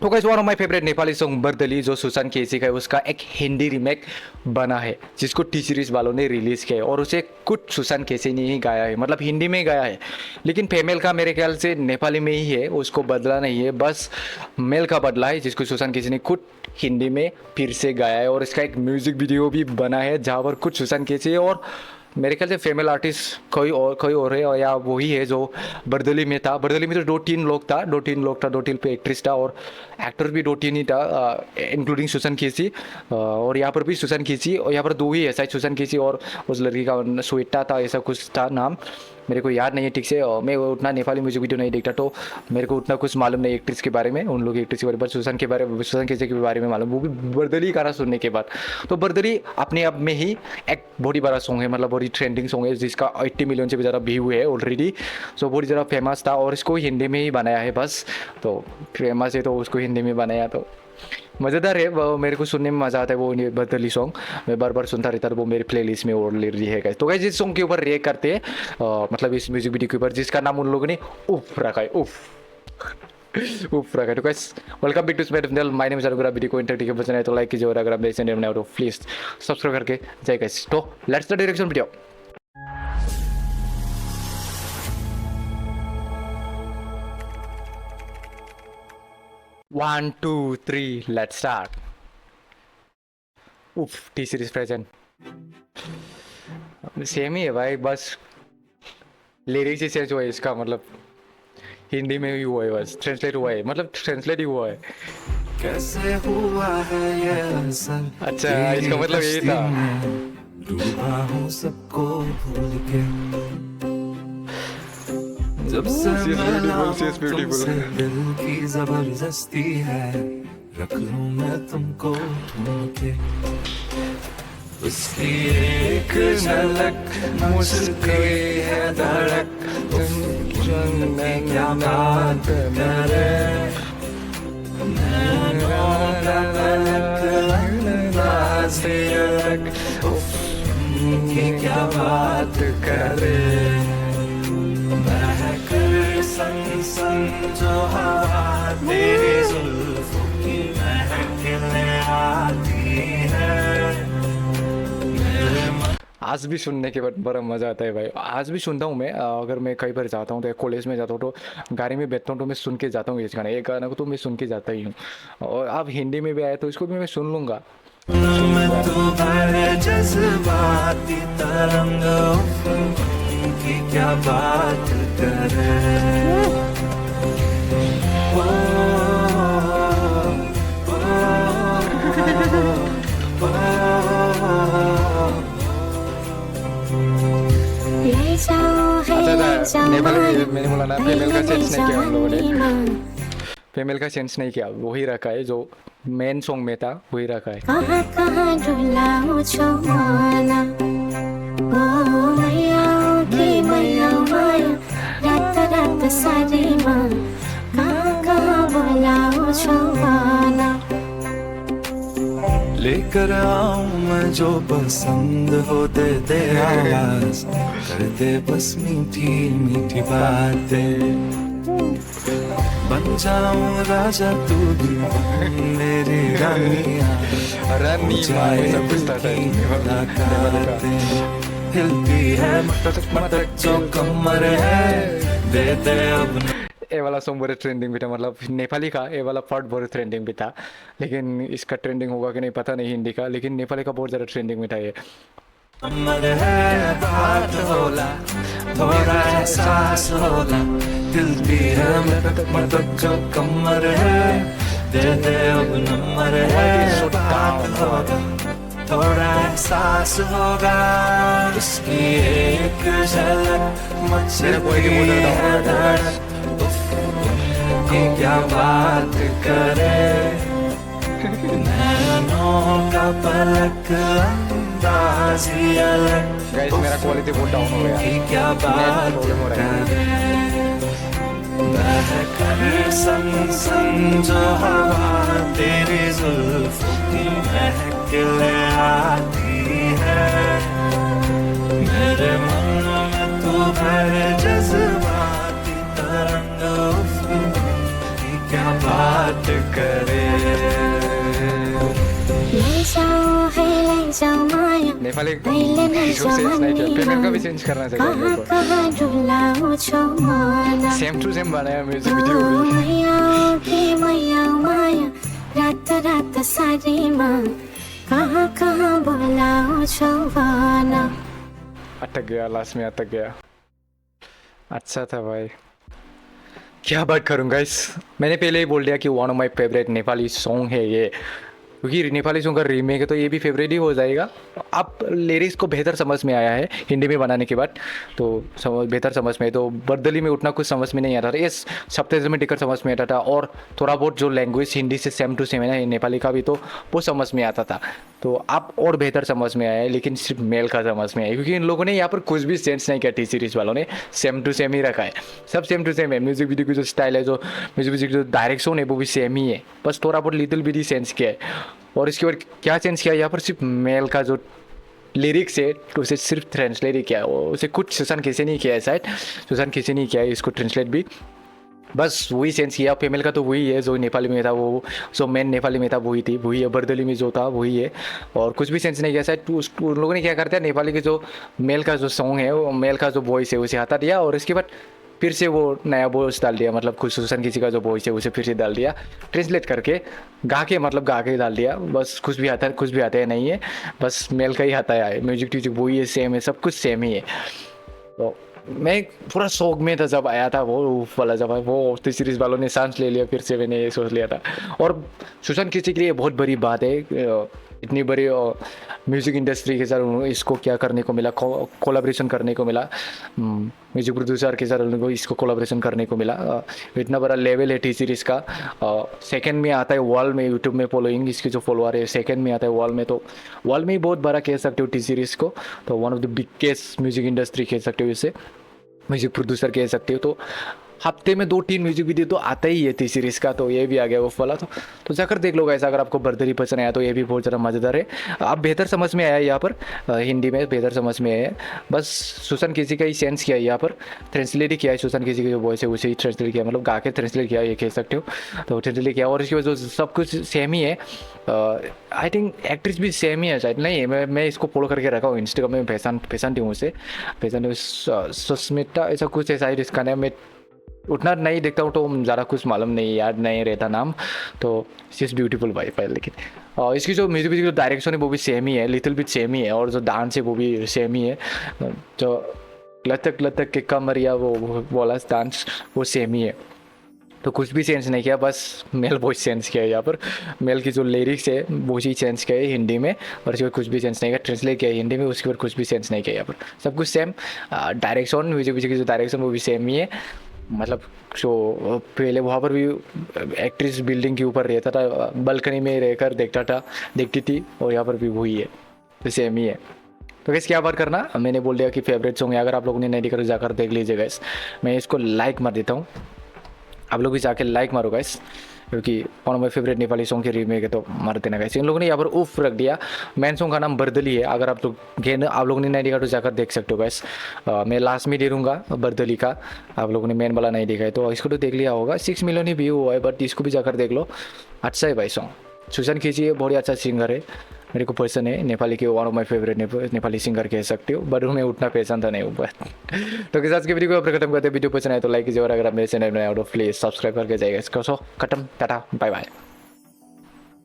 तो guys one of my favourite Nepali song Bardali जो सुशांत केसी का है उसका एक हिंदी रीमेक बना है जिसको टी सीरीज वालों ने रिलीज़ किया है और उसे कुछ सुशांत केसी ने ही गाया है, मतलब हिंदी में ही गाया है। लेकिन फीमेल का मेरे ख्याल से नेपाली में ही है, उसको बदला नहीं है, बस मेल का बदला है जिसको सुशांत केसी ने खुद हिंदी में फिर से गाया है। और इसका एक म्यूजिक वीडियो भी बना है जहाँ पर कुछ सुशांत केसी है और मेरे ख्याल से फीमेल आर्टिस्ट कोई और है, और या वही है जो बर्दली में था। बर्दली में तो दो तीन लोग था, दो तीन पे एक्ट्रेस था और एक्टर भी दो तीन ही था, इंक्लूडिंग सुशांत केसी। और यहाँ पर भी सुशांत केसी, और यहाँ पर दो ही है शायद, सुशांत केसी और उस लड़की का श्वेता था, ऐसा कुछ था नाम, मेरे को याद नहीं है ठीक से। मैं उतना नेपाली म्यूजिक वीडियो नहीं देखता तो मेरे को उतना कुछ मालूम नहीं एक्ट्रेस के बारे में, उन लोग एक्ट्रेस के बारे में, सुशांत केसी के बारे में मालूम, वो भी बर्दली गाना सुनने के बाद। तो बर्दली अपने आप में ही एक बहुत ही बड़ा सॉन्ग है, मतलब बहुत ही ट्रेंडिंग सॉन्ग है जिसका 80 मिलियन से भी ज़्यादा व्यू है ऑलरेडी। सो बहुत ही ज़्यादा फेमस था और इसको हिंदी में ही बनाया है बस, तो फेमस है तो उसको हिंदी में बनाया, तो मज़ेदार है वो, मेरे को सुनने में मज़ा आता है वो बदली सॉन्ग, मैं बार बार सुनता रहता था, वो मेरी प्लेलिस्ट में ऑलरेडी है गाइस। तो गाइस इस सॉन्ग के ऊपर रिएक्ट करते हैं, मतलब इस म्यूजिक वीडियो के ऊपर जिसका नाम उन लोगों ने उफ रखा है, उफ उफ रखा है। तो guys welcome back to smart channel, my name is अगर वीडियो को इंटरेस्टिंग पसंद है तो लाइक कीजिए और अगर आप नए चैनल में तो प्लीज सब्सक्राइब करके जाइए गाइस। तो let's the direction video. 1 2 3 let's start. उफ टी सीरीज प्रेजेंट सेम ही है भाई, बस लिरिक्स ही चेंज हुआ है इसका, मतलब हिंदी में ही हुआ है, बस ट्रांसलेट हुआ है, मतलब ट्रांसलेट ही हुआ है। कैसे हुआ है ये असर, अच्छा इसका मतलब यही था। डूबा हूँ सबको भूल के, जब से मिला हूँ तुमसे दिल की जबरदस्ती है, रख लूँ मैं तुमको ढूंढ के, उसकी एक झलक मुस्कुराई है धड़क, तुम क्या बात करे, क्या बात करे, महकर संग संग जो हवा तेरी जुल्फों की महकने आती है। आज भी सुनने के बाद बड़ा मज़ा आता है भाई, आज भी सुनता हूँ मैं, अगर मैं कई बार जाता हूँ तो कॉलेज में जाता हूँ तो गाड़ी में बैठता हूँ तो मैं सुन के जाता हूँ इस गाने, एक गाना को तो मैं सुन के जाता ही हूँ, और अब हिंदी में भी आया तो इसको भी मैं सुन लूँगा। मैं तुम्हारे जज्बाती तरंग की क्या बात करे, अच्छा नेपाली मैंने बोला ना, फीमेल का सेंस नहीं किया हम लोगों ने, फीमेल का सेंस नहीं किया, वही रखा है जो मेन सॉन्ग में था वही रखा है। कहाँ कहाँ डुलाऊं छोड़ना, ओ मैया की मैया माया, रात रात सारी माँ, कहाँ कहाँ बुलाऊं छोड़ना, लेकर आऊं मैं जो पसंद हो, दे दे आवाज, कर दे बस मीठी मीठी बातें, बन जाऊं राजा तू भी मेरी रानी, सब कुछ था हिलती है मटक मटक जो कमर है, दे दे अब। ये वाला सॉन्ग बहुत ट्रेंडिंग भी था, मतलब नेपाली का ये वाला पार्ट बहुत ट्रेंडिंग भी था, लेकिन इसका ट्रेंडिंग होगा कि नहीं पता नहीं हिंदी का, लेकिन नेपाली का बहुत ज़्यादा ट्रेंडिंग में था ये। कमर है बात होला, थोड़ा एहसास होला, हिलती है मटक मटक जो कमर है, दे दे अब नंबर है, बात होला, थोड़ा एहसास होगा, उसकी एक झलक मचलती है धड़क, की क्या बात करे, नैनों का पलक अंदाज़ी अलग, मेरा क्वालिटी बहुत डाउन हो गया, की क्या बात करे, महकर संग संग जो हवा तेरी जुल्फों की महकने आती है, मेरे मन में तू भरे जज्बाती तरंग, की क्या बात बात करे। ले जाओ माया नेपाली अहिले नै जो सेन्स नहीं किया, पेमेंट का भी जवानीमा चेंज करना चाहिए हम कहाँ लोग को। कहाँ डुलाउँछौ मन सेम टू सेम बनाया म्यूजिक वीडियो भी। मैया माया रात रात सारीमा कहाँ कहाँ बोलाउँछौ भन। अटक गया, लास्ट में अटक गया। अच्छा था भाई, क्या बात करूँगा इस, मैंने पहले ही बोल दिया कि one of my favourite Nepali song है ये, क्योंकि नेपाली सॉन्ग का रीमेक है तो ये भी फेवरेट ही हो जाएगा। अब लिरिक्स को बेहतर समझ में आया है हिंदी में बनाने के बाद, तो बेहतर समझ में है। तो बर्दली में उतना कुछ समझ में नहीं आता था, इस सबटाइटल में टिकट समझ में आता था, और थोड़ा बहुत जो लैंग्वेज हिंदी से सेम टू सेम है ना नेपाली का भी, तो वो समझ में आता था। तो अब और बेहतर समझ में आया है, लेकिन सिर्फ मेल का समझ में आया, क्योंकि इन लोगों ने यहाँ पर कुछ भी चेंज नहीं किया। टी सीरीज़ वालों ने सेम टू सेम ही रखा है, सब सेम टू सेम है। म्यूजिक वीडियो की जो स्टाइल है, जो म्यूजिक वीडियो की जो डायरेक्शन है, वो भी सेम ही है, बस थोड़ा बहुत लिटिल बिट ही चेंज किया है। और इसके बाद क्या चेंज किया यहाँ पर, सिर्फ मेल का जो लिरिक्स है तो उसे सिर्फ ट्रांसलेट ही किया है, उसे कुछ सुशांत केसी नहीं किया है, शायद सुशांत केसी नहीं किया है इसको ट्रांसलेट भी, बस वही चेंज किया। फीमेल का तो वही है जो नेपाली में था, वो जो मेन नेपाली में था वही थी, वही है। बर्दली में जो था वही है, और कुछ भी चेंज नहीं किया। शायद उन लोगों ने क्या करते हैं, नेपाली के जो मेल का जो सॉन्ग है, वो मेल का जो वॉइस है उसे हटा दिया, और इसके बाद फिर से वो नया वॉइस डाल दिया, मतलब कुछ सुशांत किसी का जो वॉइस है उसे फिर से डाल दिया, ट्रांसलेट करके गा के डाल दिया। बस कुछ भी आता है नहीं है, बस मेल का ही आता है। म्यूजिक ट्यूजिक वही है, सेम है, सब कुछ सेम ही है। तो मैं पूरा शौक में था जब आया था वो वाला, जब वो टी सीरीज़ वालों ने सांस ले लिया, फिर से मैंने ये सोच लिया था। और सुशांत किसी के लिए बहुत बड़ी बात है, इतनी बड़ी म्यूज़िक इंडस्ट्री के साथ इसको क्या करने को मिला, कोलैबोरेशन करने को मिला, म्यूजिक प्रोड्यूसर के साथ उनको इसको कोलैबोरेशन करने को मिला। इतना बड़ा लेवल है टी सीरीज़ का। सेकंड में आता है वर्ल्ड में, यूट्यूब में फॉलोइंग इसके जो फॉलोअर है सेकंड में आता है वर्ल्ड में, तो वर्ल्ड में ही बहुत बड़ा कह सकते हो टी सीरीज़ को। तो one of the biggest music industry कह सकते हो इसे, म्यूजिक प्रोड्यूसर कह सकते हो। तो हफ्ते में 2-3 म्यूजिक वीडियो तो आता ही है टी सीरीज़ का, तो ये भी आ गया वो वाला। तो जाकर देख लो ऐसा, अगर आपको बर्दरी पसंद आया तो ये भी बहुत ज़्यादा मज़ेदार है। अब बेहतर समझ में आया यहाँ पर, हिंदी में बेहतर समझ में आया, बस सुशांत किसी का ही सेंस किया है यहाँ पर, ट्रांसलेट ही किया है। सुशांत किसी का जो वॉइस है उसे ही ट्रांसलेट किया, मतलब गा के ट्रांसलेट किया ये कह सकते हो। तो ट्रांसलेट किया, और इसकी वजह से सब कुछ सेम ही है। आई थिंक एक्ट्रेस भी सेम ही है शायद, नहीं मैं इसको फॉलो करके रखा हूँ इंस्टाग्राम में, पहचानती हूँ उसे, सुस्मिता ऐसा कुछ है शायद इसका नाम। मैं उतना नहीं देखता हूँ तो ज़्यादा कुछ मालूम नहीं, याद नहीं रहता नाम। तो शी इज़ ब्यूटीफुल वाइफ है, लेकिन इसकी जो म्यूजिक जो डायरेक्शन है वो भी सेम ही है, लिटिल बिट सेम ही है, और जो डांस है वो भी सेम ही है। जो लतक के कमरिया वो वाला डांस वो सेम ही है। तो कुछ भी चेंज नहीं किया, बस मेल वॉइस चेंज किया है यहाँ पर। मेल की जो लिरिक्स है वो ही चेंज किया है हिंदी में, और इसके बाद कुछ भी चेंज नहीं किया, ट्रांसलेट किया है हिंदी में, उसके बाद कुछ भी चेंज नहीं किया यहाँ पर, सब कुछ सेम। डायरेक्शन म्यूजिक की जो डायरेक्शन वो भी सेम ही है, मतलब जो पहले वहाँ पर भी एक्ट्रेस बिल्डिंग के ऊपर रहता था, बालकनी में रहकर देखती थी, और यहाँ पर भी वही है, तो सेम ही है। तो कैसे क्या बात करना, मैंने बोल दिया कि फेवरेट सॉन्ग है, अगर आप लोगों ने नहीं देखा तो जाकर देख लीजिए गाइस। मैं इसको लाइक मार देता हूँ, आप लोग भी जाके लाइक मारो गाइस, क्योंकि one of my favourite Nepali song के रीमेक है, तो मार देना गाइस। इन लोगों ने यहाँ पर उफ रख दिया। मेन सॉन्ग का नाम बर्दली है, अगर आप लोग ने नहीं देखा तो जाकर देख सकते हो गाइस। मैं लास्ट में दे दूँगा बर्दली का, आप लोगों ने मेन वाला नहीं देखा है तो इसको तो देख लिया होगा। 6 मिलियन ही व्यू हुआ है, बट इसको भी जाकर देख लो, अच्छा है भाई सॉन्ग। सुशांत केसी है, बहुत अच्छा सिंगर है, मेरे को पसंद है, नेपाली के one of my favourite Nepali singer कह सकते हो, बट उन्हें उतना पसंद था नहीं ऊपर। तो किस आज की वीडियो को आप खत्म करते, वीडियो पसंद आए तो लाइक कीजिए, और अगर आप मेरे चैनल में आउट ऑफ प्लीज सब्सक्राइब करके जाइएगा। इसको सो खत्म, टाटा बाय बाय।